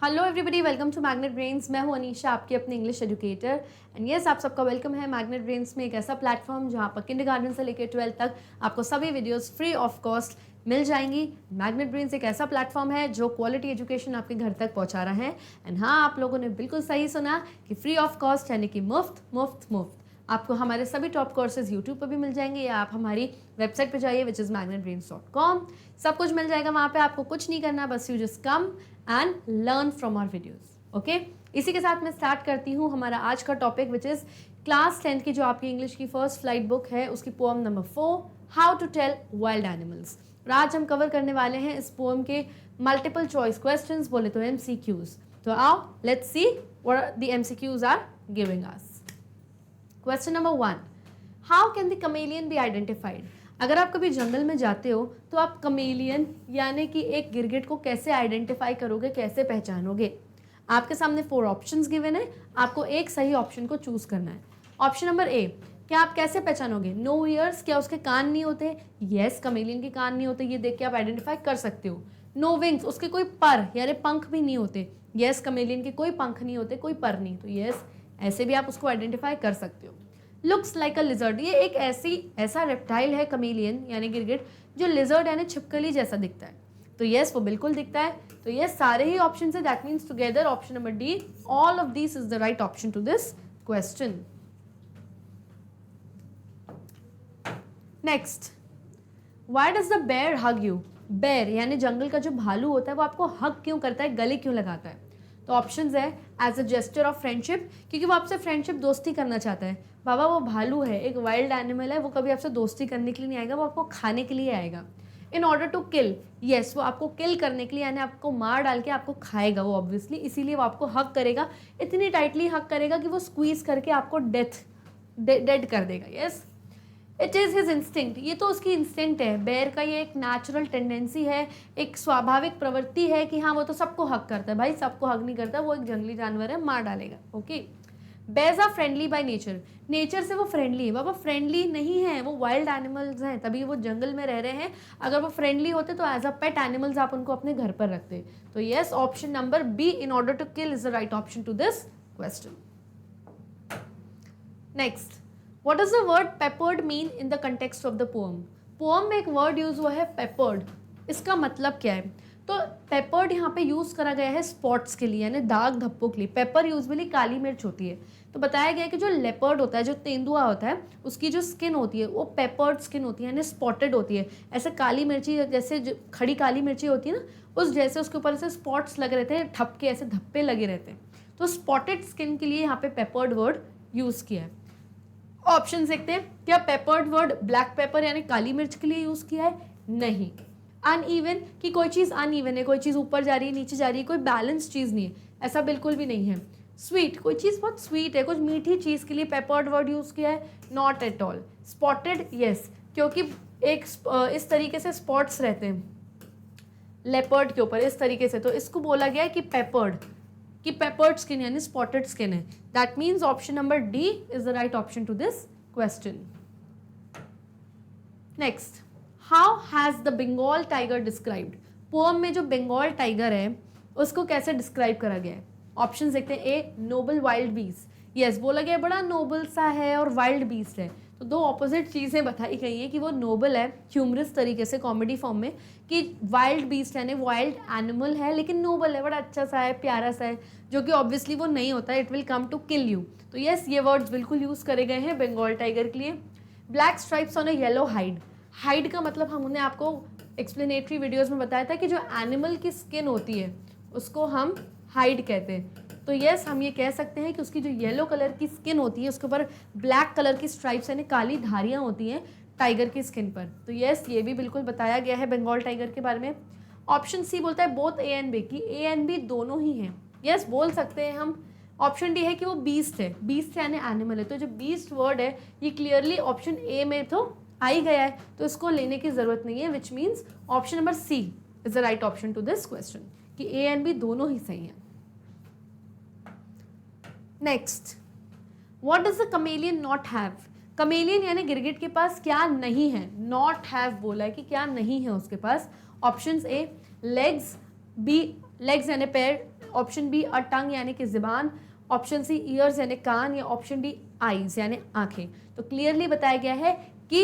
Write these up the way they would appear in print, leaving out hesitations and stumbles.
Hello everybody, welcome to magnet brains. मैं हूं अनीशा, आपकी अपनी इंग्लिश एजुकेटर। एंड यस, आप सबका वेलकम है मैग्नेट ब्रेन्स में, एक ऐसा प्लेटफॉर्म जहां पर किंडरगार्टन से लेकर 12th तक आपको सभी वीडियोस फ्री ऑफ कॉस्ट मिल जाएंगी। मैग्नेट ब्रेन्स एक ऐसा प्लेटफॉर्म है जो क्वालिटी एजुकेशन आपके घर तक पहुंचा रहा है। एंड हाँ, आप लोगों ने बिल्कुल सही सुना कि फ्री ऑफ कॉस्ट यानी कि मुफ्त मुफ्त मुफ्त। आपको हमारे सभी टॉप कोर्सेज यूट्यूब पर भी मिल जाएंगे, या आप हमारी वेबसाइट पे जाइए विच इज़ magnetbrains.com। सब कुछ मिल जाएगा वहाँ पे, आपको कुछ नहीं करना, बस you just come and learn from our videos. Okay, इसी के साथ मैं स्टार्ट करती हूँ हमारा आज का topic which is class 10th की जो आपकी इंग्लिश की फर्स्ट फ्लाइट बुक है, उसकी poem number 4, how to tell wild animals. और आज हम कवर करने वाले हैं इस पोएम के मल्टीपल चॉइस क्वेश्चंस, बोले तो MCQs। तो आओ let's see what the MCQs are giving us. Question number 1, how can the chameleon be identified. अगर आप कभी जंगल में जाते हो तो आप कमेलियन यानी कि एक गिरगिट को कैसे आइडेंटिफाई करोगे, कैसे पहचानोगे। आपके सामने 4 ऑप्शंस गिवन है, आपको एक सही ऑप्शन को चूज करना है। ऑप्शन नंबर ए, क्या आप कैसे पहचानोगे। नो ईयर्स, क्या उसके कान नहीं होते। यस, कमेलियन के कान नहीं होते, ये देख के आप आइडेंटिफाई कर सकते हो। नो विंग्स, उसके कोई पर यानी पंख भी नहीं होते। यस, कमेलियन के कोई पंख नहीं होते, कोई पर नहीं, तो यस ऐसे भी आप उसको आइडेंटिफाई कर सकते हो। लुक्स लाइक अ लिजर्ड, ये एक ऐसा रेप्टाइल है कमेलियन यानी गिरगिट जो लिजर्ड यानी छिपकली जैसा दिखता है, तो यस वो बिल्कुल दिखता है। तो यस सारे ही ऑप्शन है, that means together option number D, all of this is the right option to this question. Next, why does the bear hug you. Bear यानी जंगल का जो भालू होता है वो आपको हग क्यों करता है, गले क्यों लगाता है। तो ऑप्शंस है as a gesture of friendship, क्योंकि वो आपसे फ्रेंडशिप दोस्ती करना चाहता है। बाबा वो भालू है, एक वाइल्ड एनिमल है, वो कभी आपसे दोस्ती करने के लिए नहीं आएगा, वो आपको खाने के लिए आएगा। In order to kill, yes वो आपको किल करने के लिए यानी आपको मार डाल के आपको खाएगा वो ऑब्वियसली, इसीलिए वो आपको हग करेगा, इतनी टाइटली हग करेगा कि वो स्क्वीज करके आपको डेड कर देगा। Yes, it is his instinct, ये तो उसकी इंस्टिंक्ट है। बेयर का ये एक नेचुरल टेंडेंसी है, एक स्वाभाविक प्रवृत्ति है कि हाँ वो तो सबको हक करता है। भाई सबको हक नहीं करता, वो एक जंगली जानवर है, मार डालेगा। Okay, bears are friendly by nature, nature से वो फ्रेंडली है। बाबा फ्रेंडली नहीं है, वो वाइल्ड एनिमल्स हैं, तभी वो जंगल में रह रहे हैं। अगर वो फ्रेंडली होते तो एज अ पेट एनिमल्स आप उनको अपने घर पर रखते। तो yes, option number B, in order to kill, is the right option to this question. Next, What does the word peppered mean in the context of the poem? Poem में एक word use हुआ है peppered, इसका मतलब क्या है। तो peppered यहाँ पे यूज करा गया है स्पॉट्स के लिए यानी दाग धब्बों के लिए। पेपर यूजुअली काली मिर्च होती है, तो बताया गया है कि जो लेपर्ड होता है, जो तेंदुआ होता है, उसकी जो स्किन होती है वो पेपर्ड स्किन होती है यानी स्पॉटेड होती है। ऐसे काली मिर्ची जैसे खड़ी काली मिर्ची होती है ना, उस जैसे उसके ऊपर ऐसे स्पॉट्स लगे रहते हैं, ठपके ऐसे धब्बे लगे रहते हैं, तो स्पॉटेड स्किन के लिए यहाँ पे पेपर्ड वर्ड यूज किया है। ऑप्शन देखते हैं, क्या पेपर्ड वर्ड ब्लैक पेपर यानी काली मिर्च के लिए यूज किया है, नहीं। अनइवन, कि कोई चीज अनइवन है, कोई चीज ऊपर जा रही है नीचे जा रही है, कोई बैलेंस चीज नहीं है, ऐसा बिल्कुल भी नहीं है। स्वीट, कोई चीज बहुत स्वीट है, कुछ मीठी चीज के लिए पेपर्ड वर्ड यूज किया है, not at all. Spotted, yes, क्योंकि एक इस तरीके से स्पॉट्स रहते हैं लेपर्ड के ऊपर इस तरीके से, तो इसको बोला गया है कि पेपर्ड, कि पेपर्ड स्किन यानी स्पॉटेड स्किन है। That means option number D is the right option to this question. Next, how has the Bengal tiger described. Poem में जो बंगाल टाइगर है उसको कैसे डिस्क्राइब करा गया है। ऑप्शन देखते हैं, a noble wild beast, yes बोला गया बड़ा नोबल सा है और वाइल्ड बीस्ट है, तो दो ऑपोजिट चीज़ें बताई गई हैं कि वो नोबल है ह्यूमरस तरीके से कॉमेडी फॉर्म में, कि वाइल्ड बीस्ट यानी वाइल्ड एनिमल है लेकिन नोबल है, बड़ा अच्छा सा है, प्यारा सा है, जो कि ऑब्वियसली वो नहीं होता है, it will come to kill you. तो यस ये वर्ड्स बिल्कुल यूज़ करे गए हैं बंगाल टाइगर के लिए। Black stripes on a yellow hide, hide का मतलब हमने आपको एक्सप्लेनेटरी वीडियोज़ में बताया था कि जो एनिमल की स्किन होती है उसको हम हाइड कहते हैं। तो यस हम ये कह सकते हैं कि उसकी जो येलो कलर की स्किन होती है उसके ऊपर ब्लैक कलर की स्ट्राइप्स यानी काली धारियाँ होती हैं टाइगर की स्किन पर। तो यस ये भी बिल्कुल बताया गया है बंगाल टाइगर के बारे में। ऑप्शन सी बोलता है बोथ ए एंड बी, कि ए एंड बी दोनों ही हैं। यस बोल सकते हैं हम। ऑप्शन डी है कि वो बीस्ट है, बीस्ट यानी एनिमल है, तो जो बीस्ट वर्ड है ये क्लियरली ऑप्शन ए में तो आ ही गया है, तो इसको लेने की जरूरत नहीं है, which means option number C is the right option to this question, कि ए एंड बी दोनों ही सही हैं। Next, what does the chameleon not have. Chameleon यानी गिरगिट के पास क्या नहीं है, नॉट हैव बोला है कि क्या नहीं है उसके पास। Options A legs, B legs यानी पैर, ऑप्शन बी अ टंग यानी कि ज़ुबान, ऑप्शन सी ईयर्स यानी कान, या ऑप्शन डी आईज यानी आंखें। तो क्लियरली बताया गया है कि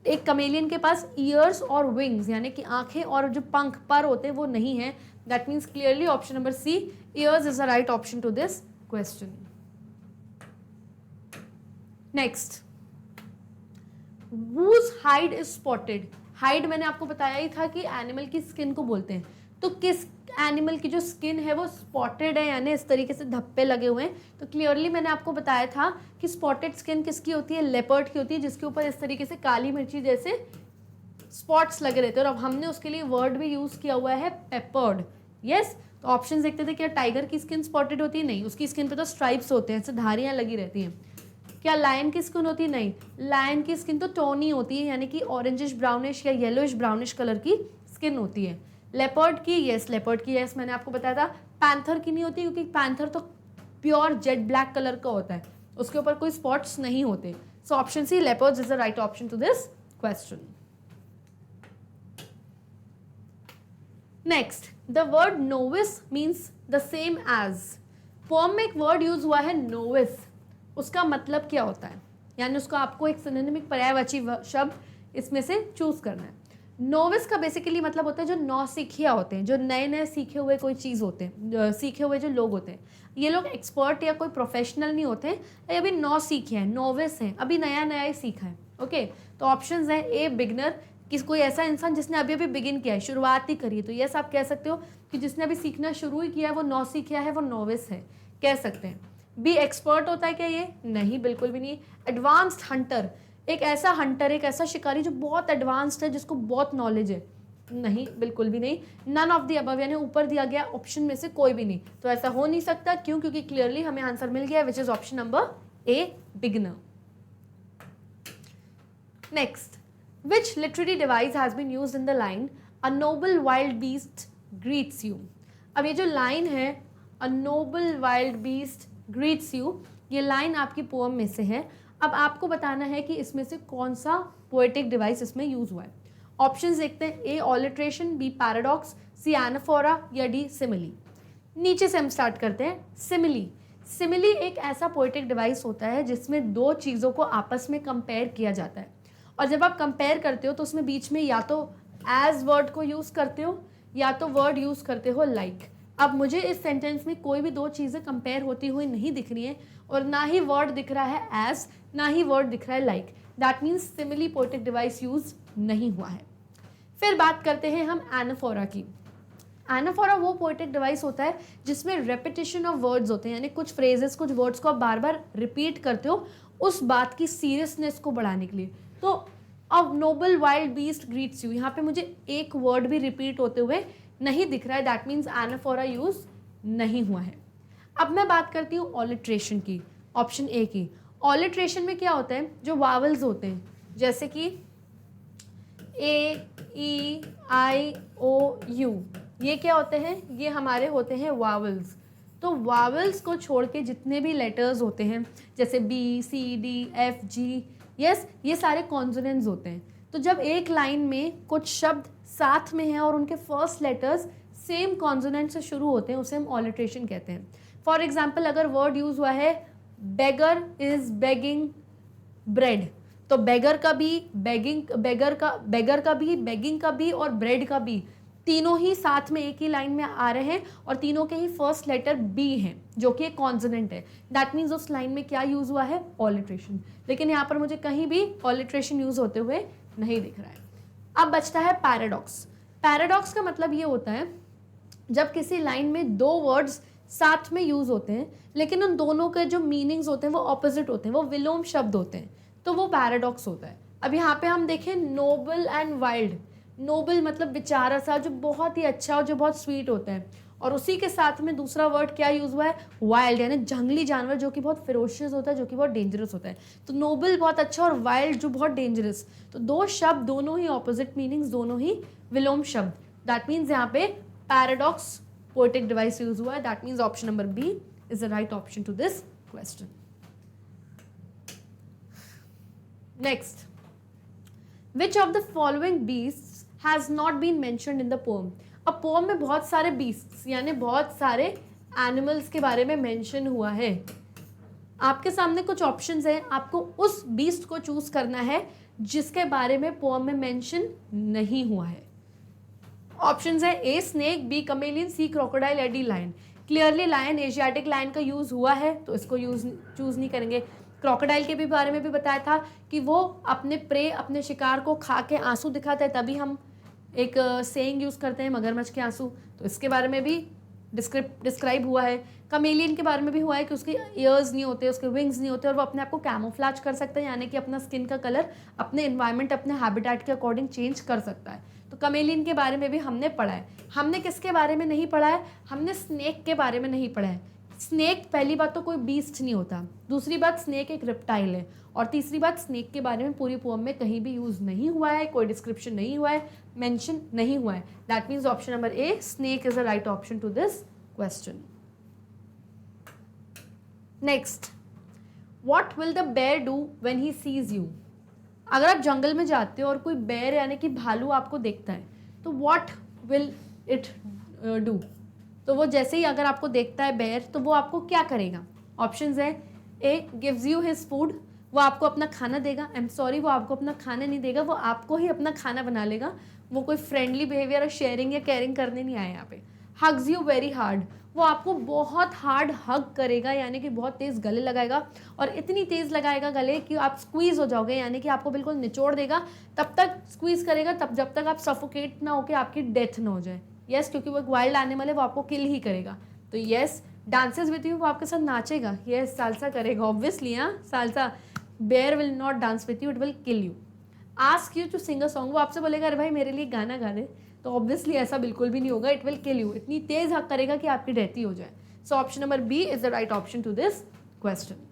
एक कमेलियन के पास ईयर्स और विंग्स यानी कि आंखें और जो पंख पर होते हैं वो नहीं है। That means clearly option number C ears is the right option to this question. Next, whose hide is spotted. Hide मैंने आपको बताया ही था कि एनिमल की स्किन को बोलते हैं। तो किस एनिमल की जो स्किन है वो स्पॉटेड है यानी इस तरीके से धब्बे लगे हुए हैं। तो क्लियरली मैंने आपको बताया था कि स्पॉटेड स्किन किसकी होती है, लेपर्ड की होती है, जिसके ऊपर इस तरीके से काली मिर्ची जैसे स्पॉट्स लगे रहते हैं। और अब हमने उसके लिए वर्ड भी यूज किया हुआ है पेपर्ड। यस, तो ऑप्शन देखते थे, क्या टाइगर की स्किन स्पॉटेड होती है? नहीं, उसकी स्किन पे तो स्ट्राइप्स होते हैं, ऐसे धारियां लगी रहती हैं। क्या लायन की स्किन होती है? नहीं, लायन की स्किन तो टोनी होती है यानी कि ऑरेंजिश ब्राउनिश या येलोइश ब्राउनिश कलर की स्किन होती है। लेपर्ड की, यस लेपर्ड की, यस मैंने आपको बताया था। पैंथर की नहीं होती क्योंकि पैंथर तो प्योर जेट ब्लैक कलर का होता है, उसके ऊपर कोई स्पॉट्स नहीं होते। So option C leopards is the right option to this question. Next, the word novice means the same as. Poem में एक वर्ड यूज हुआ है नोविस, उसका मतलब क्या होता है, यानी उसको आपको एक सिनोनिमिक पर्यायवाची शब्द इसमें से चूज करना है। नोविस का बेसिकली मतलब होता है जो नौसिखिया होते हैं, जो नए नए सीखे हुए कोई चीज़ होते हैं, सीखे हुए जो लोग होते हैं। ये लोग एक्सपर्ट या कोई प्रोफेशनल नहीं होते, ये अभी नौ सीखे हैं, नोविस हैं, अभी नया नया ही सीखा है। ओके, तो ऑप्शंस हैं ए बिगनर, किस कोई ऐसा इंसान जिसने अभी अभी बिगिन किया है, शुरुआत ही करी है, तो यस आप कह सकते हो कि जिसने अभी सीखना शुरू ही किया है वो नौसिखिया है, वो नोविस है, कह सकते हैं। बी एक्सपर्ट होता है क्या ये? नहीं, बिल्कुल भी नहीं। एडवांस्ड हंटर, एक ऐसा हंटर, एक ऐसा शिकारी जो बहुत एडवांस्ड है, जिसको बहुत नॉलेज है, नहीं बिल्कुल भी नहीं। नन ऑफ द अबव यानी ऊपर दिया गया ऑप्शन में से कोई भी नहीं, तो ऐसा हो नहीं सकता। क्यों? क्योंकि क्लियरली हमें आंसर मिल गया which is option number A beginner. Next, which literary device has been used in the line a noble wild beast greets you. अब ये जो लाइन है a noble wild beast greets you, ये line आपकी poem में से है। अब आपको बताना है कि इसमें से कौन सा पोएटिक डिवाइस इसमें यूज हुआ है। ऑप्शंस देखते हैं, ए ऑलिट्रेशन, बी पैराडॉक्स, सी एनाफोरा या डी सिमिली। नीचे से हम स्टार्ट करते हैं। सिमिली, सिमिली एक ऐसा पोएटिक डिवाइस होता है जिसमें दो चीज़ों को आपस में कंपेयर किया जाता है, और जब आप कंपेयर करते हो तो उसमें बीच में या तो एज वर्ड को यूज़ करते हो या तो वर्ड यूज़ करते हो लाइक। अब मुझे इस सेंटेंस में कोई भी दो चीज़ें कंपेयर होती हुई नहीं दिख रही हैं, और ना ही वर्ड दिख रहा है एज, ना ही वर्ड दिख रहा है like. That means simile poetic device use नहीं हुआ है। फिर बात करते हैं हम एनाफोरा की। एनाफोरा वो पोएटिक डिवाइस होता है जिसमें रेपिटेशन ऑफ वर्ड्स होते हैं, यानी कुछ फ्रेजेस, कुछ वर्ड्स को आप बार बार रिपीट करते हो उस बात की सीरियसनेस को बढ़ाने के लिए। तो अब noble wild beast greets you, यहाँ पे मुझे एक वर्ड भी रिपीट होते हुए नहीं दिख रहा है, दैट मीन्स एनाफोरा यूज नहीं हुआ है। अब मैं बात करती हूँ ऑलिट्रेशन की, ऑप्शन ए की। ऑलिट्रेशन में क्या होता है, जो वावल्स होते हैं जैसे कि ए, ई, आई, ओ, यू, ये क्या होते हैं, ये हमारे होते हैं वावल्स। तो वावल्स को छोड़ के जितने भी लेटर्स होते हैं जैसे बी, सी, डी, एफ, जी, यस, ये सारे कॉन्सोनेंट्स होते हैं। तो जब एक लाइन में कुछ शब्द साथ में हैं और उनके फर्स्ट लेटर्स सेम कॉन्सोनेंट से शुरू होते हैं, उसे हम ऑलिट्रेशन कहते हैं। फॉर एग्जाम्पल, अगर वर्ड यूज हुआ है बेगर इज बेगिंग ब्रेड, तो बेगर का भी, बेगर का भी, बेगिंग का भी और ब्रेड का भी, तीनों ही साथ में एक ही लाइन में आ रहे हैं और तीनों के ही फर्स्ट लेटर बी हैं जो कि एक कॉन्सोनेंट है। दैट मीन्स उस लाइन में क्या यूज हुआ है, ऑलिट्रेशन। लेकिन यहाँ पर मुझे कहीं भी ऑलिट्रेशन यूज होते हुए नहीं दिख रहा है। अब बचता है पैराडॉक्स। पैराडॉक्स का मतलब ये होता है जब किसी लाइन में दो वर्ड्स साथ में यूज होते हैं लेकिन उन दोनों के जो मीनिंग्स होते हैं वो ऑपोजिट होते हैं, वो विलोम शब्द होते हैं, तो वो पैराडॉक्स होता है। अब यहाँ पे हम देखें नोबल एंड वाइल्ड। नोबल मतलब बेचारा सा, जो बहुत ही अच्छा और जो बहुत स्वीट होता है, और उसी के साथ में दूसरा वर्ड क्या यूज हुआ है, वाइल्ड, यानी जंगली जानवर जो कि बहुत फेरोशियस होता है, जो कि बहुत डेंजरस होता है। तो नोबल बहुत अच्छा और वाइल्ड जो बहुत डेंजरस, तो दो शब्द दोनों ही ऑपोजिट मीनिंग्स, दोनों ही विलोम शब्द। दैट मीन्स यहाँ पे पैराडॉक्स पोएटिक डिवाइस यूज हुआ है। That means option number B is the right option to this question. Next, which of the following beasts has not been mentioned in the poem. अब poem में बहुत सारे beasts यानी बहुत सारे animals के बारे में मेंशन हुआ है। आपके सामने कुछ ऑप्शंस हैं, आपको उस बीस्ट को चूज करना है जिसके बारे में पोएम में मेंशन नहीं हुआ है। ऑप्शंस है A snake, B chameleon, C crocodile, या D lion. Clearly lion, Asiatic lion का यूज हुआ है तो इसको चूज नहीं करेंगे। क्रोकोडाइल के भी बारे में भी बताया था कि वो अपने प्रे, अपने शिकार को खा के आंसू दिखाता है, तभी हम एक सेइंग यूज करते हैं मगरमच्छ के आंसू, तो इसके बारे में भी डिस्क्राइब हुआ है। कमेलियन के बारे में भी हुआ है कि उसके ईयर्स नहीं होते, उसके विंग्स नहीं होते और वो अपने आप को कैमोफ्लेज कर सकता है, यानी कि अपना स्किन का कलर अपने एनवायरनमेंट, अपने हैबिटेट के अकॉर्डिंग चेंज कर सकता है। तो कमेलियन के बारे में भी हमने पढ़ा है। हमने किसके बारे में नहीं पढ़ा है? हमने स्नेक के बारे में नहीं पढ़ा है। स्नेक पहली बात तो कोई बीस्ट नहीं होता, दूसरी बात स्नेक एक रेप्टाइल है, और तीसरी बात स्नेक के बारे में पूरी पोएम में कहीं भी यूज नहीं हुआ है, कोई डिस्क्रिप्शन नहीं हुआ है, मेंशन नहीं हुआ है। That means option number A, snake is the right option to this question. Next, what will the bear do when he sees you? अगर आप जंगल में जाते हो और कोई बेयर यानी कि भालू आपको देखता है तो व्हाट विल इट डू? तो वो जैसे ही अगर आपको देखता है बेयर तो वो आपको क्या करेगा? ऑप्शंस है A gives you his food, वो आपको अपना खाना देगा। आई एम सॉरी, वो आपको अपना खाना नहीं देगा, वो आपको ही अपना खाना बना लेगा। वो कोई फ्रेंडली बिहेवियर और शेयरिंग या केयरिंग करने नहीं आया यहाँ पे। हग्स यू वेरी हार्ड, वो आपको बहुत हार्ड हग करेगा, यानी कि बहुत तेज़ गले लगाएगा, और इतनी तेज़ लगाएगा गले कि आप स्क्वीज हो जाओगे, यानी कि आपको बिल्कुल निचोड़ देगा। तब तक स्क्वीज करेगा तब जब तक आप सफोकेट ना होकर आपकी डेथ ना हो जाए। यस, क्योंकि वो एक वाइल्ड एनिमल है, वो आपको किल ही करेगा। तो यस, डांसेस विथ यू, वो आपके साथ नाचेगा। यस, सालसा करेगा ऑब्वियसली। हाँ, salsa. Bear will not dance with you, it will kill you. Ask you to sing a song, वो आपसे बोलेगा अरे भाई मेरे लिए गाना गा दे, तो ऑब्वियसली ऐसा बिल्कुल भी नहीं होगा। इट विल किल यू, इतनी तेज हक करेगा कि आपकी डेथ ही हो जाए। So option number B is the right option to this question.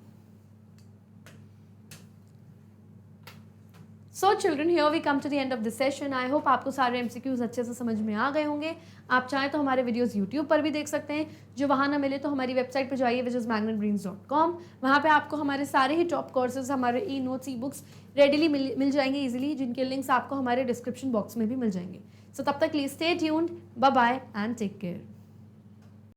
So children, here we come to the end of this session. I hope आपको सारे एमसीक्यूज अच्छे से समझ में आ गए होंगे। आप चाहें तो हमारे वीडियोस यूट्यूब पर भी देख सकते हैं, जो वहाँ ना मिले तो हमारी वेबसाइट पर जाइए विच इज़ magnetbrains.com। वहाँ पे आपको हमारे सारे ही टॉप कोर्सेज, हमारे e notes, e books readily मिल जाएंगे ईजिली, जिनके लिंक्स आपको हमारे डिस्क्रिप्शन बॉक्स में भी मिल जाएंगे। सो तब तक please stay tuned, bye bye and take care.